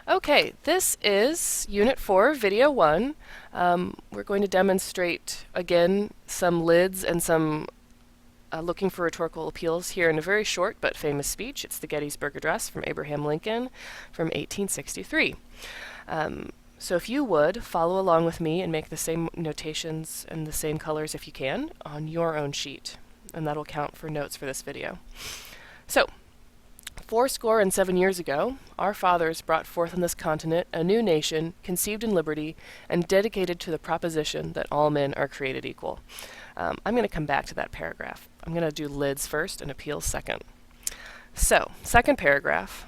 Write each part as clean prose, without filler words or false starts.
Okay, this is Unit 4, Video 1. We're going to demonstrate, again, some lids and some looking for rhetorical appeals here in a very short but famous speech. It's the Gettysburg Address from Abraham Lincoln from 1863. So if you would, follow along with me and make the same notations and the same colors if you can on your own sheet, and that'll count for notes for this video. So, 7 years ago, our fathers brought forth on this continent a new nation, conceived in liberty, and dedicated to the proposition that all men are created equal. I'm going to come back to that paragraph. I'm going to do lids first and appeals second. So, second paragraph.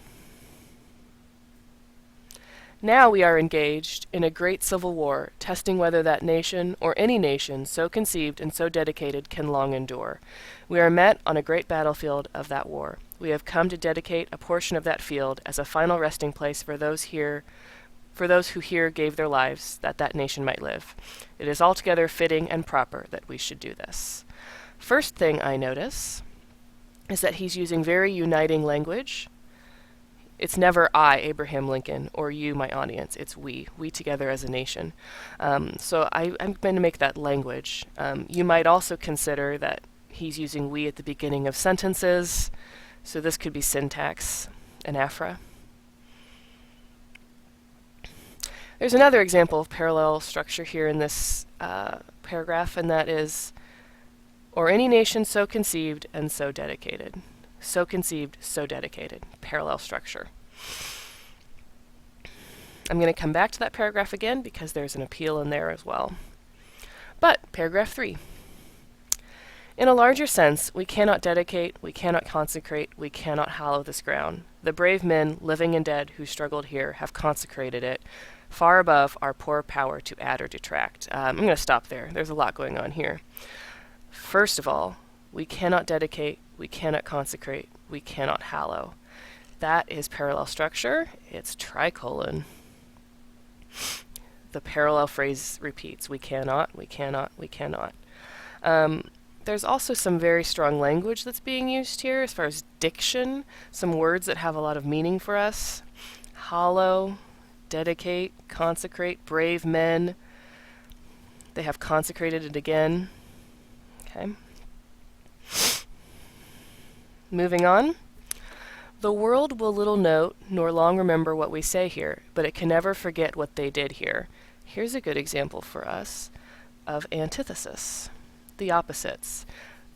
Now we are engaged in a great civil war, testing whether that nation, or any nation, so conceived and so dedicated, can long endure. We are met on a great battlefield of that war. We have come to dedicate a portion of that field as a final resting place for those who here gave their lives that that nation might live. It is altogether fitting and proper that we should do this. First thing I notice is that he's using very uniting language. It's never I, Abraham Lincoln, or you, my audience. It's we together as a nation. So I'm going to make that language. You might also consider that he's using we at the beginning of sentences, so this could be syntax, anaphora. There's another example of parallel structure here in this paragraph, and that is, or any nation so conceived and so dedicated. So conceived, so dedicated. Parallel structure. I'm going to come back to that paragraph again because there's an appeal in there as well. But, paragraph 3. In a larger sense, we cannot dedicate, we cannot consecrate, we cannot hallow this ground. The brave men, living and dead, who struggled here, have consecrated it, far above our poor power to add or detract. I'm going to stop there. There's a lot going on here. First of all, we cannot dedicate, we cannot consecrate, we cannot hallow. That is parallel structure. It's tricolon. The parallel phrase repeats. We cannot, we cannot, we cannot. There's also some very strong language that's being used here as far as diction, some words that have a lot of meaning for us. Hallow, dedicate, consecrate, brave men. They have consecrated it again. Okay. Moving on. The world will little note nor long remember what we say here, but it can never forget what they did here. Here's a good example for us of antithesis, the opposites.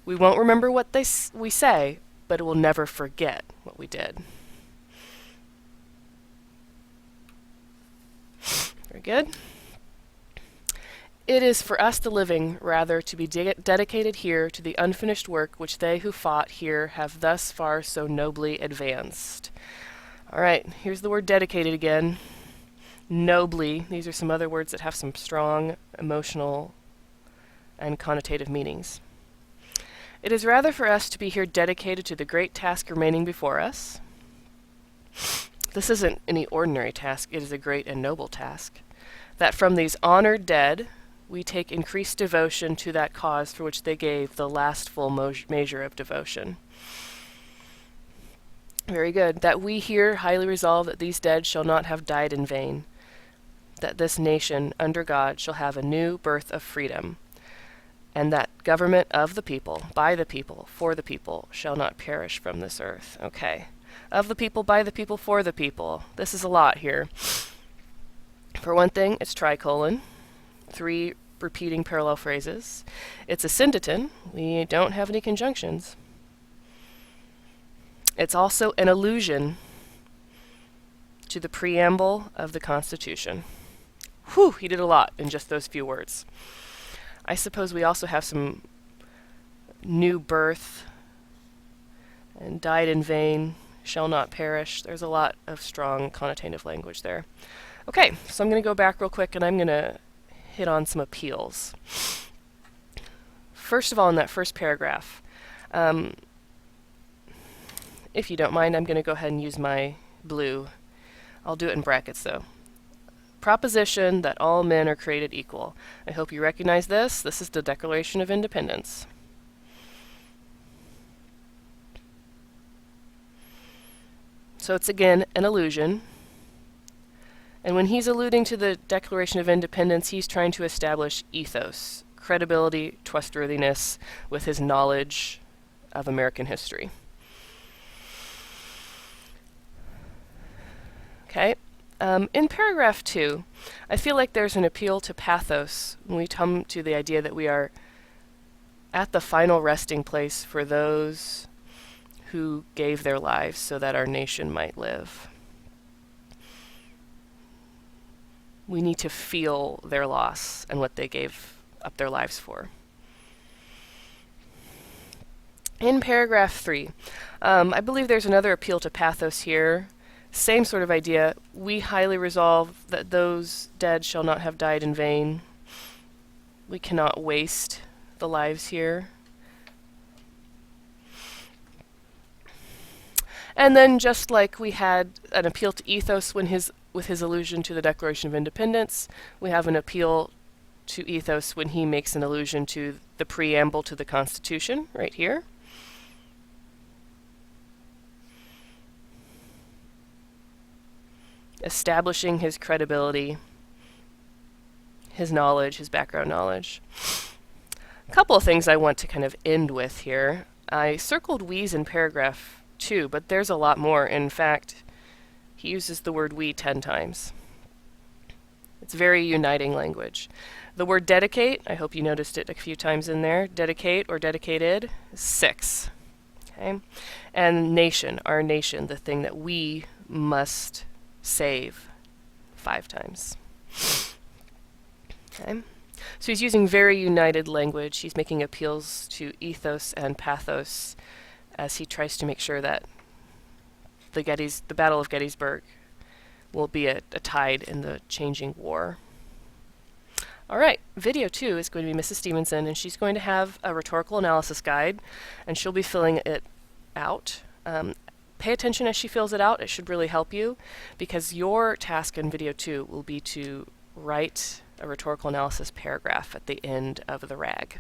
We won't remember what we say, but it will never forget what we did. Very good. It is for us the living, rather, to be dedicated here to the unfinished work which they who fought here have thus far so nobly advanced. All right, here's the word dedicated again. Nobly. These are some other words that have some strong emotional and connotative meanings. It is rather for us to be here dedicated to the great task remaining before us. This isn't any ordinary task, it is a great and noble task. That from these honored dead, we take increased devotion to that cause for which they gave the last full measure of devotion. Very good. That we here highly resolve that these dead shall not have died in vain, that this nation, under God, shall have a new birth of freedom, and that government of the people, by the people, for the people, shall not perish from this earth. Okay. Of the people, by the people, for the people. This is a lot here. For one thing, it's tricolon. 3 repeating parallel phrases. It's a syndeton. We don't have any conjunctions. It's also an allusion to the preamble of the Constitution. Whew, he did a lot in just those few words. I suppose we also have some new birth and died in vain, shall not perish. There's a lot of strong connotative language there. Okay, so I'm going to go back real quick and I'm going to hit on some appeals. First of all, in that first paragraph, if you don't mind, I'm going to go ahead and use my blue. I'll do it in brackets though. Proposition that all men are created equal. I hope you recognize this. This is the Declaration of Independence. So it's again an allusion. And when he's alluding to the Declaration of Independence, he's trying to establish ethos, credibility, trustworthiness with his knowledge of American history. Okay. In paragraph 2, I feel like there's an appeal to pathos when we come to the idea that we are at the final resting place for those who gave their lives so that our nation might live. We need to feel their loss and what they gave up their lives for. In paragraph 3, I believe there's another appeal to pathos here. Same sort of idea. We highly resolve that those dead shall not have died in vain. We cannot waste the lives here. And then just like we had an appeal to ethos with his allusion to the Declaration of Independence, we have an appeal to ethos when he makes an allusion to the preamble to the Constitution right here. Establishing his credibility, his knowledge, his background knowledge. A couple of things I want to kind of end with here. I circled we's in paragraph 2, but there's a lot more. In fact, he uses the word we 10 times. It's very uniting language. The word dedicate, I hope you noticed it a few times in there. Dedicate or dedicated, 6. Okay? And nation, our nation, the thing that we must save, 5 times. Okay? So he's using very united language. He's making appeals to ethos and pathos as he tries to make sure that the Battle of Gettysburg will be a tide in the changing war. All right, video 2 is going to be Mrs. Stevenson, and she's going to have a rhetorical analysis guide, and she'll be filling it out. Pay attention as she fills it out. It should really help you, because your task in video 2 will be to write a rhetorical analysis paragraph at the end of the RAG.